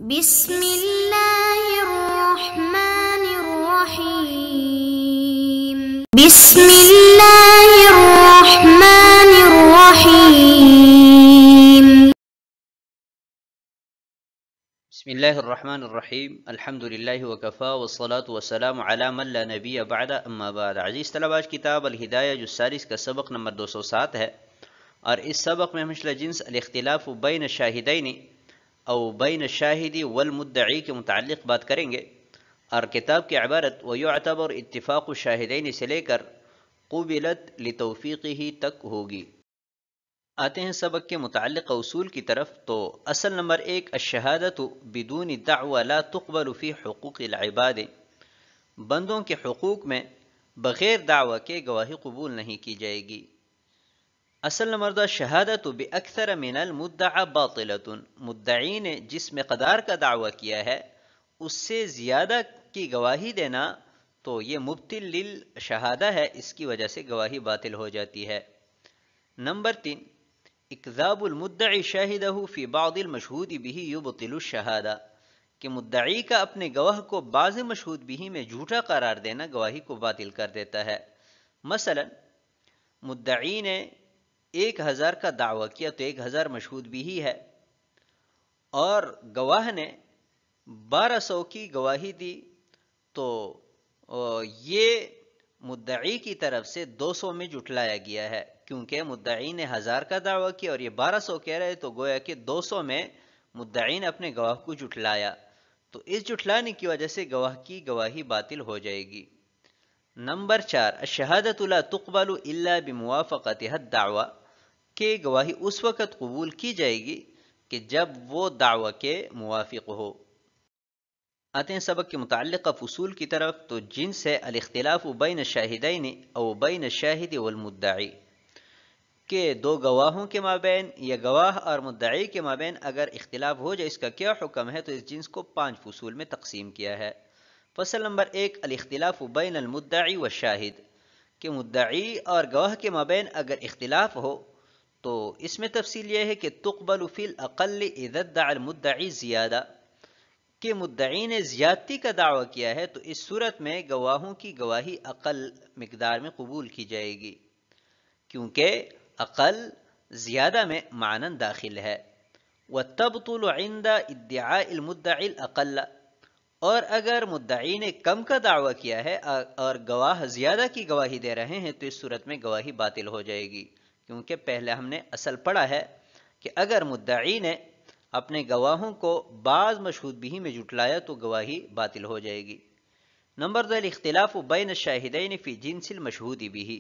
بسم الله الرحمن الرحيم. بسم الله الرحمن الرحيم. بسم الله الرحمن الرحیم الحمد للہ وکفا والصلاة والسلام علی من لا نبی بعد اما بعد. عزیز طلبہ، آج کتاب الہدایہ جز سالس کا سبق نمبر 207 ہے، اور اس سبق میں ہم مثل جنس الاختلاف بین الشاہدین او بین الشاہد والمدعی کے متعلق بات کریں گے، اور کتاب کی عبارت ویعتبر اتفاق الشاہدین سے لے کر قبلت لتوفیقہ تک ہوگی. آتے ہیں سبق کے متعلق اصول کی طرف. تو اصل نمبر 1، الشہادت بدون دعوی لا تقبل فی حقوق العباد. بندوں کے حقوق میں بغیر دعوی کے گواہی قبول نہیں کی جائے گی. اصل نمبر 2، شہادت باکثر من المدعى باطلۃ. مدعی نے جس مقدار کا دعویٰ کیا ہے اس سے زیادہ کی گواہی دینا تو یہ مبطل للشہادہ ہے، اس کی وجہ سے گواہی باطل ہو جاتی ہے. نمبر 3، اکذاب المدعی شاہدہ فی بعض المشہود بہ یبطل الشہادہ. کہ مدعی کا اپنے گواہ کو بعض مشہود بہ میں جھوٹا قرار دینا گواہی کو باطل کر دیتا ہے. مثلا مدعی نے 1000 کا دعویٰ کیا تو 1000 مشہود بہ ہے، اور گواہ نے 1200 کی گواہی دی، تو یہ مدعی کی طرف سے 200 میں جھٹلایا گیا ہے، کیونکہ مدعی نے 1000 کا دعویٰ کیا اور یہ 1200 کہہ رہے، تو گویا کہ 200 میں مدعی نے اپنے گواہ کو جھٹلایا، تو اس جھٹلانے کی وجہ سے گواہ کی گواہی باطل ہو جائے گی. نمبر 4، الشہادۃ لا تقبل الا بموافقتها الدعوی. کہ گواہی اس وقت قبول کی جائے گی کہ جب وہ دعوی کے موافق ہو. آتے ہیں سبق کے متعلق فصول کی طرف. تو جنس ہے الاختلاف بین الشاہدین او بین الشاہد والمدعی. کہ دو گواہوں کے مابین یا گواہ اور مدعی کے مابین اگر اختلاف ہو جائے اس کا کیا حکم ہے، تو اس جنس کو 5 فصول میں تقسیم کیا ہے. فصل نمبر 1، الاختلاف بین المدعی والشاہد. کہ مدعی اور گواہ کے مابین اگر اختلاف ہو تو اس میں تفصیل یہ ہے کہ تقبل فی الاقل اذا ادعى المدعی زیادہ. کہ مدعی نے زیادتی کا دعویٰ کیا ہے تو اس صورت میں گواہوں کی گواہی اقل مقدار میں قبول کی جائے گی، کیونکہ اقل زیادہ میں معنی داخل ہے. وتبطل عند ادعاء المدعی الاقل. اور اگر مدعی نے کم کا دعویٰ کیا ہے اور گواہ زیادہ کی گواہی دے رہے ہیں تو اس صورت میں گواہی باطل ہو جائے گی، کیونکہ پہلے ہم نے اصل پڑھا ہے کہ اگر مدعی نے اپنے گواہوں کو بعض مشہود بہ میں جھٹلایا تو گواہی باطل ہو جائے گی. نمبر 2، الاختلاف بین الشاہدین فی جنس المشہود بہ.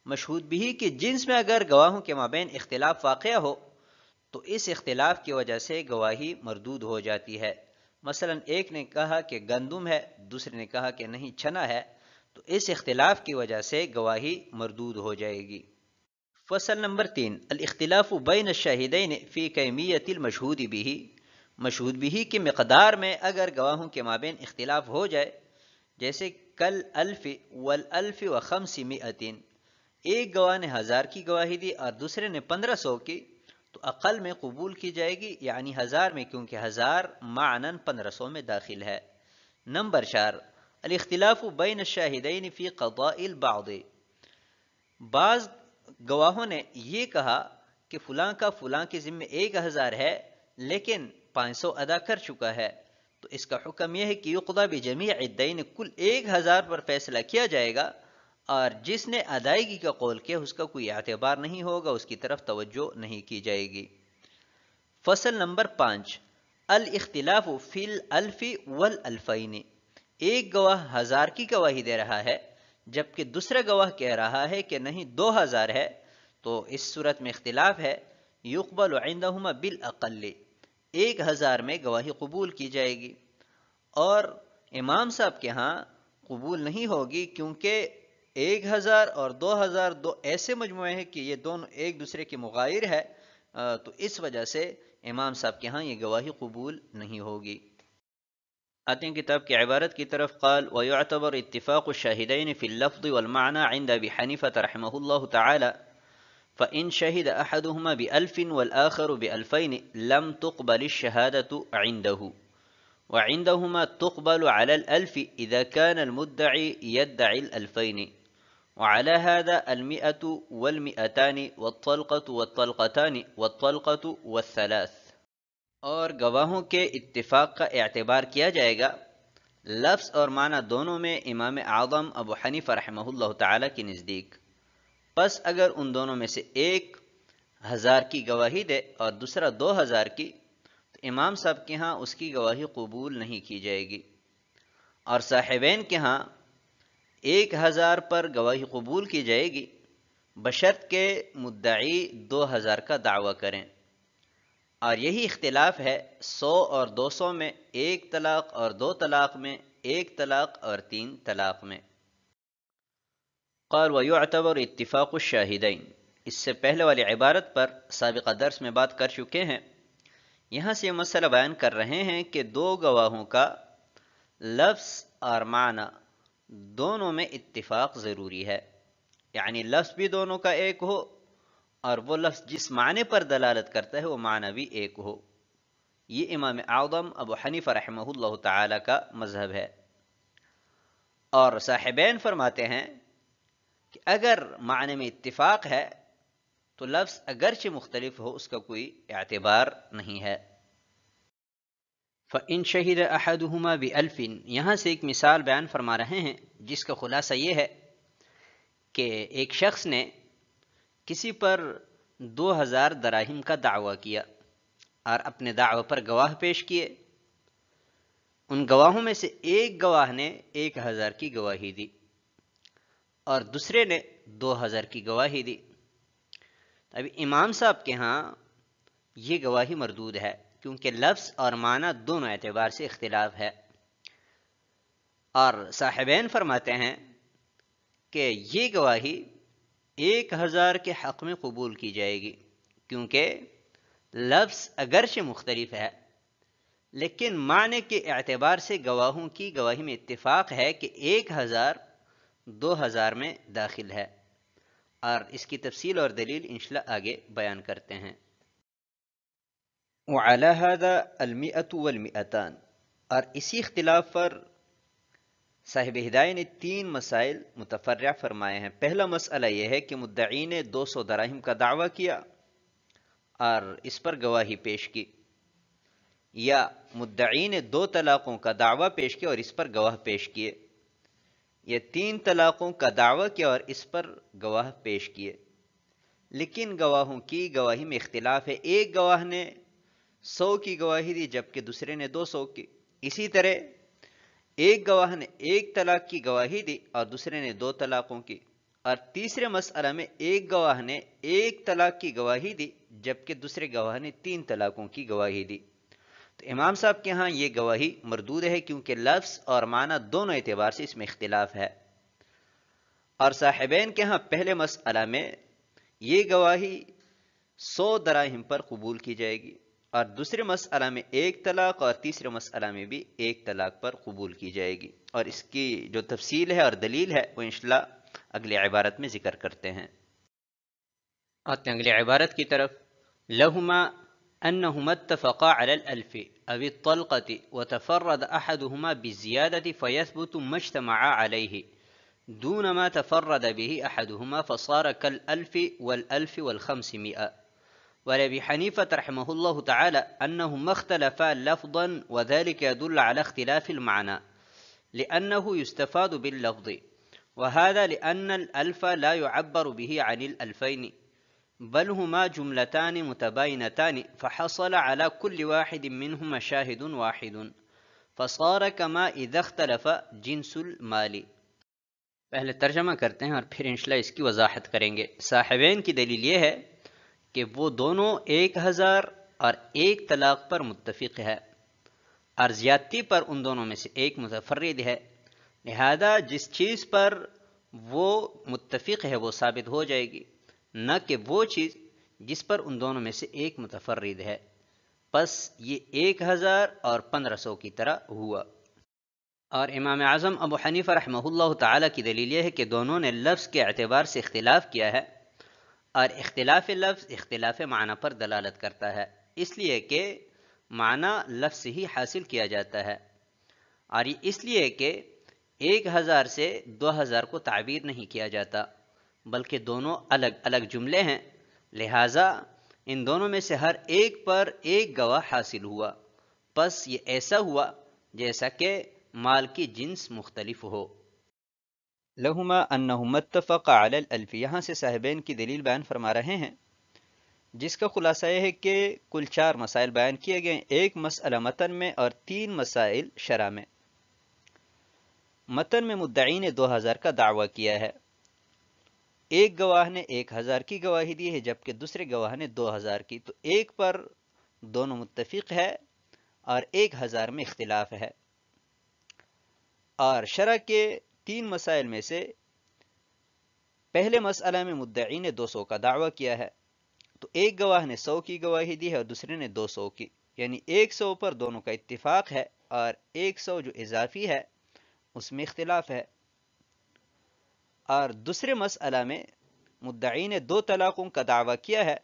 مشہود بہ کے جنس میں اگر گواہوں کے مابین اختلاف واقع ہو تو اس اختلاف کی وجہ سے گواہی مردود ہو جاتی ہے. مثلا ایک نے کہا کہ گندم ہے، دوسرے نے کہا کہ نہیں چنا ہے، تو اس اختلاف کی وجہ سے گواہی مردود ہو جائے گی. فصل نمبر 3، الاختلاف بین الشاہدین فی کیمیت المشہود بہ. مشہود بہ کی مقدار میں اگر گواہوں کے مابین اختلاف ہو جائے، جیسے کل الف والالف و500. ایک گواہ نے 1000 کی گواہی دی اور دوسرے نے 1500 کی، تو اقل میں قبول کی جائے گی، یعنی 1000 میں، کیونکہ 1000 معنن 1500 میں داخل ہے. نمبر 4، الاختلاف بین الشاہدین فی قضاء البعض. بعض گواہوں نے یہ کہا کہ فلاں کا فلاں کے ذمہ 1000 ہے لیکن 500 ادا کر چکا ہے، تو اس کا حکم یہ ہے کہ یقضى بجمیع الدین، کل 1000 پر فیصلہ کیا جائے گا، اور جس نے ادائیگی کا قول کیا اس کا کوئی اعتبار نہیں ہوگا، اس کی طرف توجہ نہیں کی جائے گی. فصل نمبر 5، الاختلاف فی الالف والالفین. ایک گواہ 1000 کی گواہی دے رہا ہے جبکہ دوسرا گواہ کہہ رہا ہے کہ نہیں 2000 ہے، تو اس صورت میں اختلاف ہے. یقبل عندہما بالاقل. 1000 میں گواہی قبول کی جائے گی، اور امام صاحب کے ہاں قبول نہیں ہوگی، کیونکہ 1000 اور 2000 دو ایسے مجموعے ہیں کہ یہ دونوں ایک دوسرے کے مغایر ہے، تو اس وجہ سے امام صاحب کے ہاں یہ گواہی قبول نہیں ہوگی. آتے ہیں کتاب کی عبارت کی طرف. قال ويعتبر اتفاق الشاهدين في اللفظ والمعنى عند ابي حنيفة رحمه الله تعالى فإن شهد أحدهما بألف والآخر بألفين لم تقبل الشهادة عنده، وعندهما تقبل على الألف إذا كان المدعي يدعي الألفين، وعلى هذا المئة والمئتان والطلقة والطلقتان والطلقة والثلاث. اور گواہوں کے اتفاق کا اعتبار کیا جائے گا لفظ اور معنی دونوں میں امام اعظم ابو حنیفہ رحمہ اللہ تعالی کے نزدیک. پس اگر ان دونوں میں سے ایک 1000 کی گواہی دے اور دوسرا 2000 کی، تو امام صاحب کے ہاں اس کی گواہی قبول نہیں کی جائے گی، اور صاحبین کے ہاں 1000 پر گواہی قبول کی جائے گی بشرط کہ مدعی 2000 کا دعویٰ کریں. اور یہی اختلاف ہے 100 اور 200 میں، 1 طلاق اور 2 طلاق میں، 1 طلاق اور 3 طلاق میں. قال ويعتبر اتفاق الشاہدین. اس سے پہلے والی عبارت پر سابقہ درس میں بات کر چکے ہیں. یہاں سے یہ مسئلہ بیان کر رہے ہیں کہ دو گواہوں کا لفظ اور معنی دونوں میں اتفاق ضروری ہے، یعنی لفظ بھی دونوں کا ایک ہو اور وہ لفظ جس معنی پر دلالت کرتا ہے وہ معنی بھی ایک ہو. یہ امام اعظم ابو حنیفہ رحمہ اللہ تعالی کا مذہب ہے. اور صاحبین فرماتے ہیں کہ اگر معنی میں اتفاق ہے تو لفظ اگرچہ مختلف ہو اس کا کوئی اعتبار نہیں ہے. فَإِن شَهِدَ أَحَدُهُمَا بِأَلْفٍ. یہاں سے ایک مثال بیان فرما رہے ہیں جس کا خلاصہ یہ ہے کہ ایک شخص نے کسی پر 2000 دراہم کا دعویٰ کیا اور اپنے دعوی پر گواہ پیش کیے. ان گواہوں میں سے ایک گواہ نے 1000 کی گواہی دی اور دوسرے نے 2000 کی گواہی دی. ابھی امام صاحب کے ہاں یہ گواہی مردود ہے کیونکہ لفظ اور معنی دونوں اعتبار سے اختلاف ہے. اور صاحبین فرماتے ہیں کہ یہ گواہی 1000 کے حق میں قبول کی جائے گی کیونکہ لفظ اگرچہ مختلف ہے لیکن معنی کے اعتبار سے گواہوں کی گواہی میں اتفاق ہے کہ 1000 2000 میں داخل ہے. اور اس کی تفصیل اور دلیل انشاءاللہ آگے بیان کرتے ہیں. وعلى هذا المئة والمئتان. اور اسی اختلاف پر صاحب ہدایہ نے 3 مسائل متفرع فرمائے ہیں. پہلا مسئلہ یہ ہے کہ مدعی نے 200 دراہم کا دعویٰ کیا اور اس پر گواہی پیش کی، یا مدعی نے 2 طلاقوں کا دعویٰ پیش کیا اور اس پر گواہ پیش کیے، یا 3 طلاقوں کا دعویٰ کیا اور اس پر گواہ پیش کیے. لیکن گواہوں کی گواہی میں اختلاف ہے. ایک گواہ نے 100 کی گواہی دی جبکہ دوسرے نے 200 کی. اسی طرح ایک گواہ نے 1 طلاق کی گواہی دی اور دوسرے نے 2 طلاقوں کی. اور تیسرے مسئلہ میں ایک گواہ نے 1 طلاق کی گواہی دی جبکہ دوسرے گواہ نے 3 طلاقوں کی گواہی دی. تو امام صاحب کے ہاں یہ گواہی مردود ہے کیونکہ لفظ اور معنی دونوں اعتبار سے اس میں اختلاف ہے. اور صاحبین کے ہاں پہلے مسئلہ میں یہ گواہی 100 دراہم پر قبول کی جائے گی اور دوسرے مسئلہ میں 1 طلاق اور تیسرے مسئلہ میں بھی 1 طلاق پر قبول کی جائے گی. اور اس کی جو تفصیل ہے اور دلیل ہے وہ انشاءاللہ اگلی عبارت میں ذکر کرتے ہیں. آتے ہیں اگلی عبارت کی طرف. لہما انہما اتفقا علی الالف او الطلقة وتفرد احدهما بالزیادة فيثبت ما اجتمعا علیہ دون ما تفرد به احدهما فصار كالالف والالف والخمسمائة. ولأبي حنيفة رحمه الله تعالى أنهما اختلفا لفظا وذلك يدل على اختلاف المعنى لأنه يستفاد باللفظ، وهذا لأن الألف لا يعبر به عن الألفين بل هما جملتان متباينتان فحصل على كل واحد منهما شاهد واحد فصار كما إذا اختلف جنس المال. پہلے ترجمہ کرتے ہیں اور پھر انشاءاللہ اس کی وضاحت کریں گے. صاحبین کی دلیل یہ ہے کہ وہ دونوں 1000 اور 1 طلاق پر متفق ہے اور زیادتی پر ان دونوں میں سے ایک متفرد ہے، لہذا جس چیز پر وہ متفق ہے وہ ثابت ہو جائے گی، نہ کہ وہ چیز جس پر ان دونوں میں سے ایک متفرد ہے. پس یہ 1000 اور 1500 کی طرح ہوا. اور امام اعظم ابو حنیفہ رحمہ اللہ تعالی کی دلیل یہ ہے کہ دونوں نے لفظ کے اعتبار سے اختلاف کیا ہے اور اختلاف لفظ اختلاف معنی پر دلالت کرتا ہے، اس لیے کہ معنی لفظ سے ہی حاصل کیا جاتا ہے، اور یہ اس لیے کہ 1000 سے 2000 کو تعبیر نہیں کیا جاتا، بلکہ دونوں الگ الگ جملے ہیں، لہٰذا ان دونوں میں سے ہر ایک پر ایک گواہ حاصل ہوا، پس یہ ایسا ہوا جیسا کہ مال کی جنس مختلف ہو۔ لہما انہما اتفقا علی الالف، یہاں سے صاحبین کی دلیل بیان فرما رہے ہیں، جس کا خلاصہ یہ ہے کہ کل 4 مسائل بیان کیے گئے، ایک مسئلہ متن میں اور 3 مسائل شرح میں۔ متن میں مدعی نے 2000 کا دعویٰ کیا ہے، ایک گواہ نے 1000 کی گواہی دی ہے جبکہ دوسرے گواہ نے 2000 کی، تو ایک پر دونوں متفق ہے اور 1000 میں اختلاف ہے۔ اور شرح کے 3 مسائل میں سے پہلے مسئلہ میں مدعی نے 200 کا دعویٰ کیا ہے، تو ایک گواہ نے 100 کی گواہی دی ہے اور دوسرے نے 200 کی، یعنی 100 پر دونوں کا اتفاق ہے اور 100 جو اضافی ہے اس میں اختلاف ہے۔ اور دوسرے مسئلہ میں مدعی نے 2 طلاقوں کا دعویٰ کیا ہے،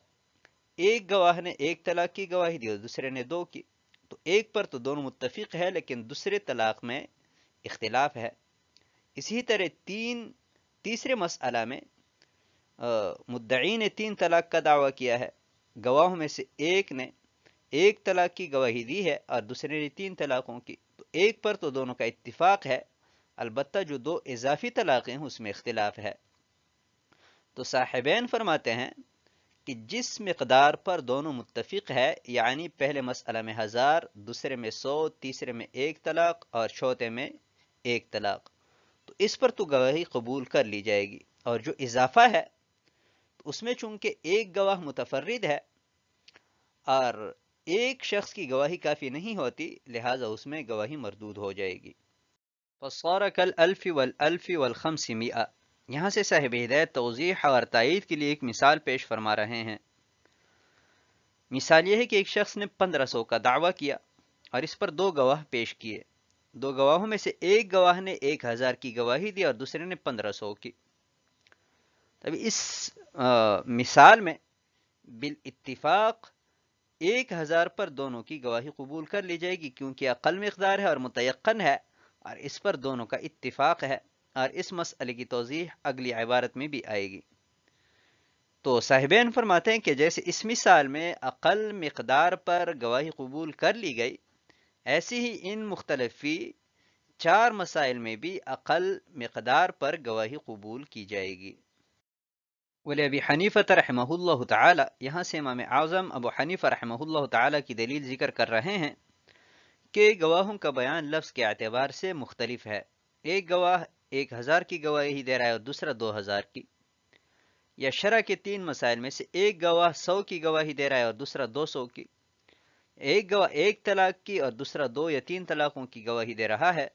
ایک گواہ نے 1 طلاق کی گواہی دی اور دوسرے نے 2 کی، تو ایک پر تو دونوں متفق ہے لیکن دوسرے طلاق میں اختلاف ہے۔ اسی طرح تیسرے مسئلہ میں مدعی نے 3 طلاق کا دعویٰ کیا ہے، گواہوں میں سے ایک نے 1 طلاق کی گواہی دی ہے اور دوسرے نے 3 طلاقوں کی، تو ایک پر تو دونوں کا اتفاق ہے، البتہ جو 2 اضافی طلاقیں ہیں اس میں اختلاف ہے۔ تو صاحبین فرماتے ہیں کہ جس مقدار پر دونوں متفق ہے، یعنی پہلے مسئلہ میں 1000، دوسرے میں 100، تیسرے میں 1 طلاق اور چوتھے میں 1 طلاق، تو اس پر تو گواہی قبول کر لی جائے گی، اور جو اضافہ ہے تو اس میں چونکہ ایک گواہ متفرد ہے اور ایک شخص کی گواہی کافی نہیں ہوتی، لہٰذا اس میں گواہی مردود ہو جائے گی۔ فصار کالالف والالف والخمسمائہ، یہاں سے صاحب ہدایت توضیح اور تائید کے لیے ایک مثال پیش فرما رہے ہیں۔ مثال یہ ہے کہ ایک شخص نے 1500 کا دعویٰ کیا اور اس پر 2 گواہ پیش کیے، 2 گواہوں میں سے ایک گواہ نے 1000 کی گواہی دی اور دوسرے نے 1500 کی۔ تب اس مثال میں بالاتفاق 1000 پر دونوں کی گواہی قبول کر لی جائے گی، کیونکہ اقل مقدار ہے اور متیقن ہے، اور اس پر دونوں کا اتفاق ہے، اور اس مسئلے کی توضیح اگلی عبارت میں بھی آئے گی۔ تو صاحبین فرماتے ہیں کہ جیسے اس مثال میں اقل مقدار پر گواہی قبول کر لی گئی، ایسی ہی ان مختلفی 4 مسائل میں بھی اقل مقدار پر گواہی قبول کی جائے گی۔ ولی ابی حنیفہ رحمہ اللہ تعالی، یہاں سے امام اعظم ابو حنیفہ رحمہ اللہ تعالی کی دلیل ذکر کر رہے ہیں کہ گواہوں کا بیان لفظ کے اعتبار سے مختلف ہے، ایک گواہ 1000 کی گواہی دے رہا ہے اور دوسرا 2000 کی، یا شرع کے 3 مسائل میں سے ایک گواہ 100 کی گواہی دے رہا ہے اور دوسرا 200 کی، ایک گواہ 1 طلاق کی اور دوسرا 2 یا 3 طلاقوں کی گواہی دے رہا ہے،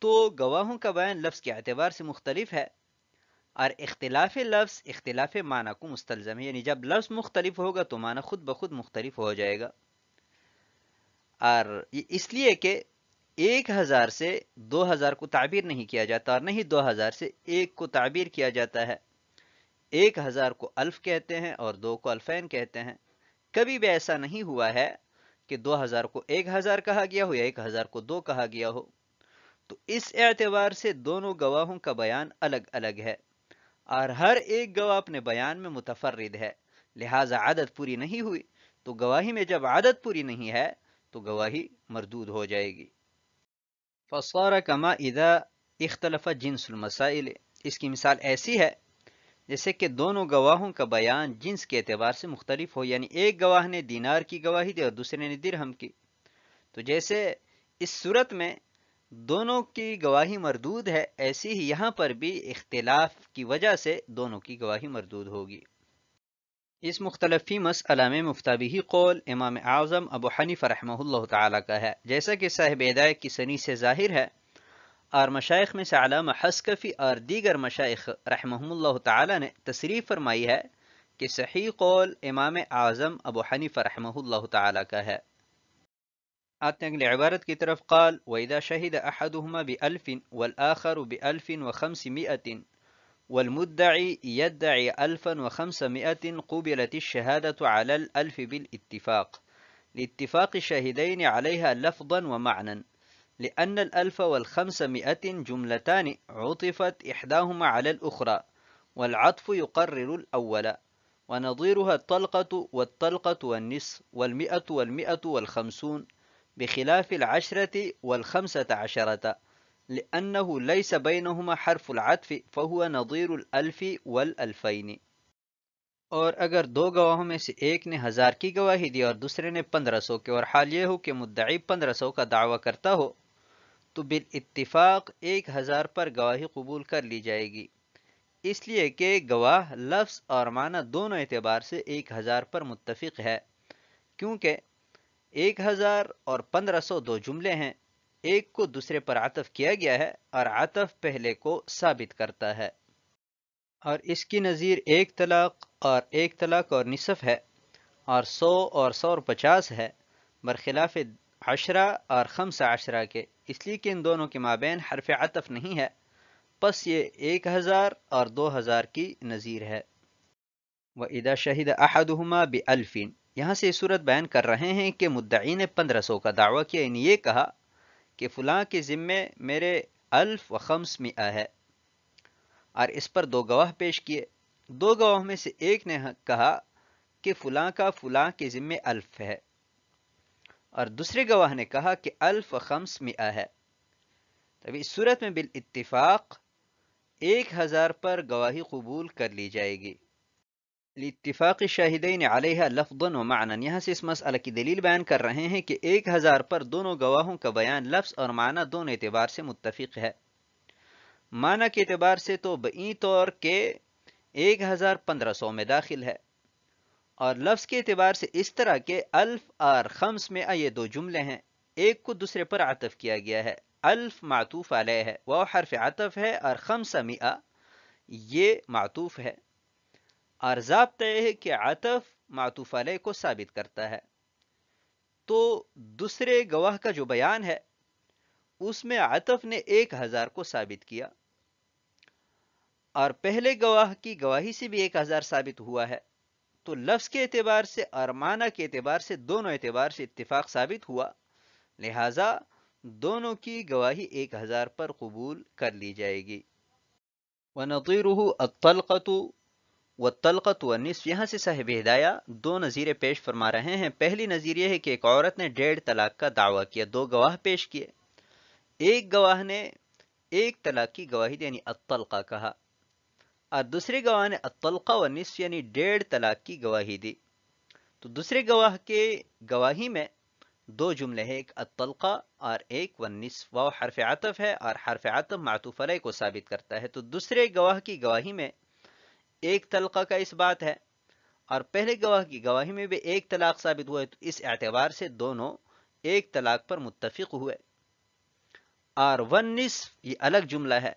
تو گواہوں کا بیان لفظ کے اعتبار سے مختلف ہے، اور اختلاف لفظ اختلاف معنی کو مستلزم ہے، یعنی جب لفظ مختلف ہوگا تو معنی خود بخود مختلف ہو جائے گا، اور اس لیے کہ 1000 سے 2000 کو تعبیر نہیں کیا جاتا اور نہیں 2000 سے 1 کو تعبیر کیا جاتا ہے، 1000 کو الف کہتے ہیں اور 2 کو الفین کہتے ہیں، کبھی بھی ایسا نہیں ہوا ہے کہ 2000 کو 1000 کہا گیا ہو یا 1000 کو 2 کہا گیا ہو، تو اس اعتبار سے دونوں گواہوں کا بیان الگ الگ ہے، اور ہر ایک گواہ اپنے بیان میں متفرد ہے، لہٰذا عدد پوری نہیں ہوئی، تو گواہی میں جب عدد پوری نہیں ہے تو گواہی مردود ہو جائے گی۔ فصار کما اذا اختلف جنس المسائل، اس کی مثال ایسی ہے جیسے کہ دونوں گواہوں کا بیان جنس کے اعتبار سے مختلف ہو، یعنی ایک گواہ نے دینار کی گواہی دی اور دوسرے نے درہم کی، تو جیسے اس صورت میں دونوں کی گواہی مردود ہے، ایسی ہی یہاں پر بھی اختلاف کی وجہ سے دونوں کی گواہی مردود ہوگی۔ اس مختلفی مسئلہ میں مفتابی قول امام اعظم ابو حنیفہ رحمہ اللہ تعالی کا ہے، جیسا کہ صاحب ہدایت کی سنی سے ظاہر ہے، اور مشائخ میں سے علامہ حسکفی اور دیگر مشائخ رحمہم اللہ تعالی نے تصریح فرمائی ہے کہ صحیح قول امام اعظم ابو حنیفہ رحمہ اللہ تعالی کا ہے۔ آتے ہیں اگلی عبارت کی طرف، قال وَإِذَا شَهِدَ أَحَدُهُمَا بِأَلْفٍ وَالْآخَرُ بِأَلْفٍ وَخَمْسِمِائَةٍ والمدعي يدعي 1500 قبلت الشهادة على الألف بالاتفاق لاتفاق الشاهدين عليها لفظا ومعنى، لأن 1500 جملتان عطفت إحداهما على الأخرى، والعطف يقرر الأول. ونظيرها الطلقة والطلقة والنصف والمئة والمئة والخمسون، بخلاف 10 و15، لأنه ليس بينهما حرف العطف فهو نظير 1000 و2000. اور اگر دو گواہوں میں سے ایک نے 1000 کی گواہی دی اور دوسرے نے 1500 کی، اور حال یہ ہو کہ مدعی 1500 کا دعویٰ کرتا ہو، تو بالاتفاق 1000 پر گواہی قبول کر لی جائے گی، اس لیے کہ گواہ لفظ اور معنی دونوں اعتبار سے 1000 پر متفق ہے، کیونکہ 1000 اور 1500 دو جملے ہیں، ایک کو دوسرے پر عطف کیا گیا ہے اور عطف پہلے کو ثابت کرتا ہے۔ اور اس کی نظیر 1 طلاق اور نصف ہے، اور 100 اور 150 ہے، برخلاف 10 اور 15 کے، اس لیے کہ ان دونوں کے مابین حرف عطف نہیں ہے، پس یہ 1000 اور 2000 کی نظیر ہے۔ وَإِذَا شَهِدَ أَحَدُهُمَا بِأَلْفٍ، یہاں سے صورت بیان کر رہے ہیں کہ مدعی نے 1500 کا دعویٰ کیا، یعنی یہ کہا کہ فلاں کے ذمے میرے 1500 ہے، اور اس پر دو گواہ پیش کیے۔ دو گواہوں میں سے ایک نے کہا کہ فلاں کا فلاں کے ذمے 1000 ہے، اور دوسرے گواہ نے کہا کہ 1500 ہے۔ تب اس صورت میں بالاتفاق 1000 پر گواہی قبول کر لی جائے گی۔ لاتفاق الشاہدین علیہ لفظا و معنی، یہاں سے اس مسئلہ کی دلیل بیان کر رہے ہیں کہ 1000 پر دونوں گواہوں کا بیان لفظ اور معنی دونوں اعتبار سے متفق ہے۔ معنی کے اعتبار سے تو بئی طور کہ 1500 میں داخل ہے، اور لفظ کے اعتبار سے اس طرح کہ 1000 اور 500 یہ دو جملے ہیں، ایک کو دوسرے پر عطف کیا گیا ہے، 1000 معطوف علیہ ہے، وہ حرف عطف ہے، اور 500 یہ معطوف ہے، اور ضابطہ یہ ہے کہ عطف معطوف علیہ کو ثابت کرتا ہے۔ تو دوسرے گواہ کا جو بیان ہے اس میں عطف نے 1000 کو ثابت کیا، اور پہلے گواہ کی گواہی سے بھی 1000 ثابت ہوا ہے، تو لفظ کے اعتبار سے اور معنی کے اعتبار سے دونوں اعتبار سے اتفاق ثابت ہوا، لہذا دونوں کی گواہی 1000 پر قبول کر لی جائے گی۔ وَنَظِيرُهُ الطَّلْقَةُ وَالطَّلْقَةُ وَالنِّصْفُ، یہاں سے صاحب ہدایہ دو نظیریں پیش فرما رہے ہیں۔ پہلی نظیر یہ ہے کہ ایک عورت نے 1.5 طلاق کا دعویٰ کیا، دو گواہ پیش کیے، ایک گواہ نے 1 طلاق کی گواہی دی، یعنی الطلقہ کہا، اور دوسرے گواہ نے الطلقہ والنصف یعنی 1.5 طلاق کی گواہی دی۔ تو دوسرے گواہ کے گواہی میں دو جملے ہیں، ایک الطلقہ اور ایک والنصف، وہ حرف عطف ہے اور حرف عطف معطوف علیہ کو ثابت کرتا ہے۔ تو دوسرے گواہ کی گواہی میں 1 طلقہ کا اس بات ہے، اور پہلے گواہ کی گواہی میں بھی 1 طلاق ثابت ہوا ہے، تو اس اعتبار سے دونوں 1 طلاق پر متفق ہوئے۔ اور والنصف یہ الگ جملہ ہے،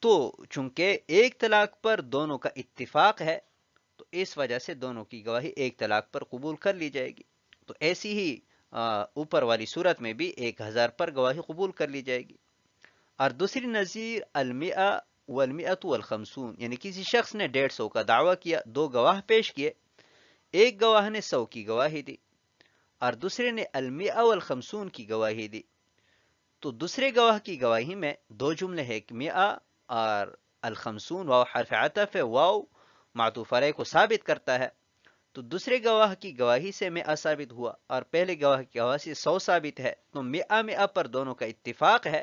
تو چونکہ 1 طلاق پر دونوں کا اتفاق ہے تو اس وجہ سے دونوں کی گواہی 1 طلاق پر قبول کر لی جائے گی۔ تو ایسی ہی اوپر والی صورت میں بھی 1000 پر گواہی قبول کر لی جائے گی۔ اور دوسری نظیر المئہ والمئۃ والخمسون، یعنی کسی شخص نے 150 کا دعویٰ کیا، دو گواہ پیش کیے، ایک گواہ نے 100 کی گواہی دی اور دوسرے نے المئہ والخمسون کی گواہی دی۔ تو دوسرے گواہ کی گواہی میں دو جملے ہیں، ایک مئہ اور الخمسون، واو حرف عطف ہے، واو معطوف علیہ کو ثابت کرتا ہے، تو دوسرے گواہ کی گواہی سے 100 ثابت ہوا اور پہلے گواہ کی گواہی سے 100 ثابت ہے، تو 100 پر دونوں کا اتفاق ہے،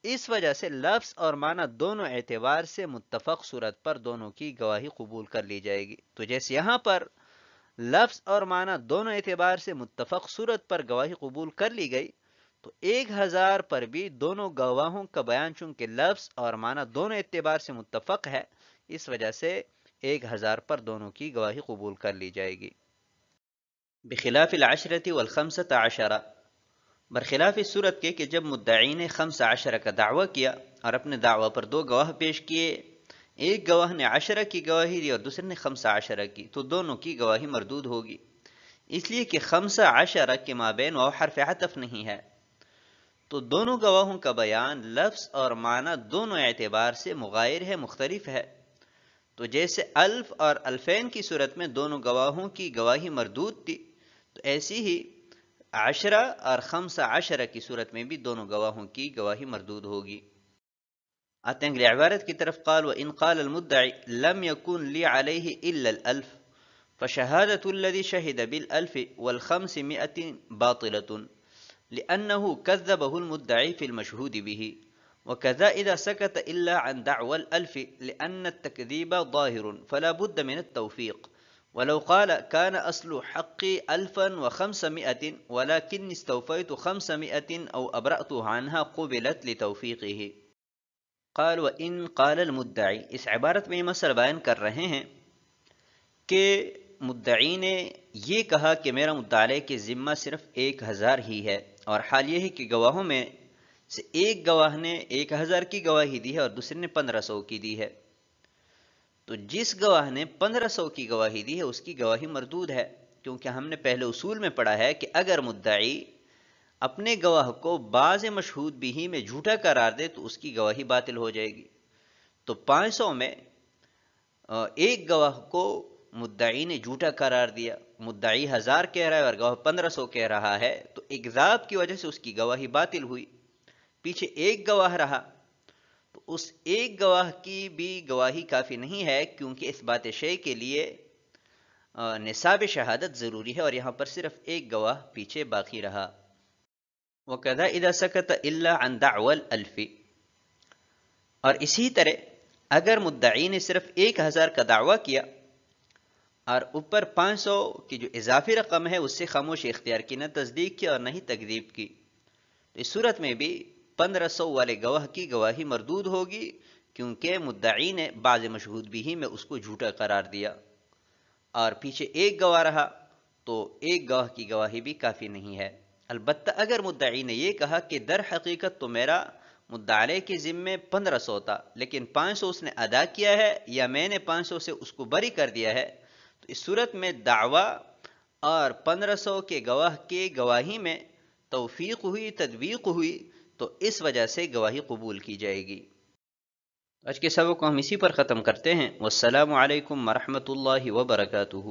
اس وجہ سے لفظ اور معنی دونوں اعتبار سے متفق صورت پر دونوں کی گواہی قبول کر لی جائے گی۔ تو جیسے یہاں پر لفظ اور معنی دونوں اعتبار سے متفق صورت پر گواہی قبول کر لی گئی، تو 1000 پر بھی دونوں گواہوں کا بیان چونکہ لفظ اور معنی دونوں اعتبار سے متفق ہے، اس وجہ سے 1000 پر دونوں کی گواہی قبول کر لی جائے گی۔ بخلاف 10 و15، برخلاف اس صورت کے کہ جب مدعی نے 15 کا دعویٰ کیا اور اپنے دعویٰ پر دو گواہ پیش کیے، ایک گواہ نے 10 کی گواہی دی اور دوسرے نے 15 کی، تو دونوں کی گواہی مردود ہوگی، اس لیے کہ 15 کے مابین وہ حرف عطف نہیں ہے۔ تو دونوں گواہوں کا بیان لفظ اور معنی دونوں اعتبار سے مغایر ہے، مختلف ہے۔ تو جیسے الف اور الفین کی صورت میں دونوں گواہوں کی گواہی مردود تھی، تو ایسی ہی عشرہ اور خمسہ عشرہ کی صورت میں بھی دونوں گواہوں کی گواہی مردود ہوگی۔ آتے ہیں اگلی عبارت کی طرف، قال وَإِنْ قَالَ الْمُدَّعِ لَمْ يَكُنْ لِي عَلَيْهِ إِلَّا الْأَلْفُ فَشَهَادَةُ الَّذِي شَهِدَ بِالْأَلْفِ وَالْخَمْسِمِائَةِ بَاطِلَةٌ لِأَنَّهُ كَذَّبَهُ الْمُدَّعِ فِي الْمَشْهُودِ بِهِ، وَكَذَا إِذَا سَكَتَ إِلَّا عَنْ دَعْوَى الْأَلْفِ لِأَنَّ التَّكْذِيبَ ظَاهِرٌ فَلَا بُدَّ مِنَ التَّوْفِيقِ، ولو قال كان أصل حقي 1500 ولكني استوفيت 500 أو أبرأته عنها قبلت لتوفيقه۔ قال وَإِنْ قَالَ الْمُدَّعِ، اس عبارت میں یہ مسئلہ بیان کر رہے ہیں کہ مدعی نے یہ کہا کہ میرا مدعا علیہ کے ذمہ صرف 1000 ہی ہے، اور حال یہ ہے کہ گواہوں میں سے ایک گواہ نے 1000 کی گواہی دی ہے اور دوسرے نے 1500 کی دی ہے۔ تو جس گواہ نے 1500 کی گواہی دی ہے اس کی گواہی مردود ہے، کیونکہ ہم نے پہلے اصول میں پڑھا ہے کہ اگر مدعی اپنے گواہ کو بعض مشہود بھی میں جھوٹا قرار دے تو اس کی گواہی باطل ہو جائے گی۔ تو 500 میں ایک گواہ کو مدعی نے جھوٹا قرار دیا، مدعی 1000 کہہ رہا ہے اور گواہ 1500 کہہ رہا ہے، تو اکذاب کی وجہ سے اس کی گواہی باطل ہوئی۔ پیچھے ایک گواہ رہا تو اس ایک گواہ کی بھی گواہی کافی نہیں ہے، کیونکہ اس بات شیء کے لیے نصاب شہادت ضروری ہے، اور یہاں پر صرف ایک گواہ پیچھے باقی رہا۔ وَكَذَا إِذَا سَكَتَ إِلَّا عَنْ دَعْوَى الْأَلْفِ، اور اسی طرح اگر مدعی نے صرف 1000 کا دعویٰ کیا اور اوپر 500 کی جو اضافی رقم ہے اس سے خاموشی اختیار کی، نہ تصدیق کی اور نہ ہی تکذیب کی، تو اس صورت میں بھی 1500 والے گواہ کی گواہی مردود ہوگی، کیونکہ مدعی نے بعض مشہود بھی میں اس کو جھوٹا قرار دیا، اور پیچھے ایک گواہ رہا تو ایک گواہ کی گواہی بھی کافی نہیں ہے۔ البتہ اگر مدعی نے یہ کہا کہ در حقیقت تو میرا مدعا علیہ کے ذمے 1500 تھا، لیکن 500 اس نے ادا کیا ہے یا میں نے 500 سے اس کو بری کر دیا ہے، تو اس صورت میں دعویٰ اور 1500 کے گواہ کے گواہی میں توفیق ہوئی، تدویق ہوئی، تو اس وجہ سے گواہی قبول کی جائے گی۔ آج کے سبق کو ہم اسی پر ختم کرتے ہیں۔ والسلام علیکم ورحمۃ اللہ وبرکاتہ۔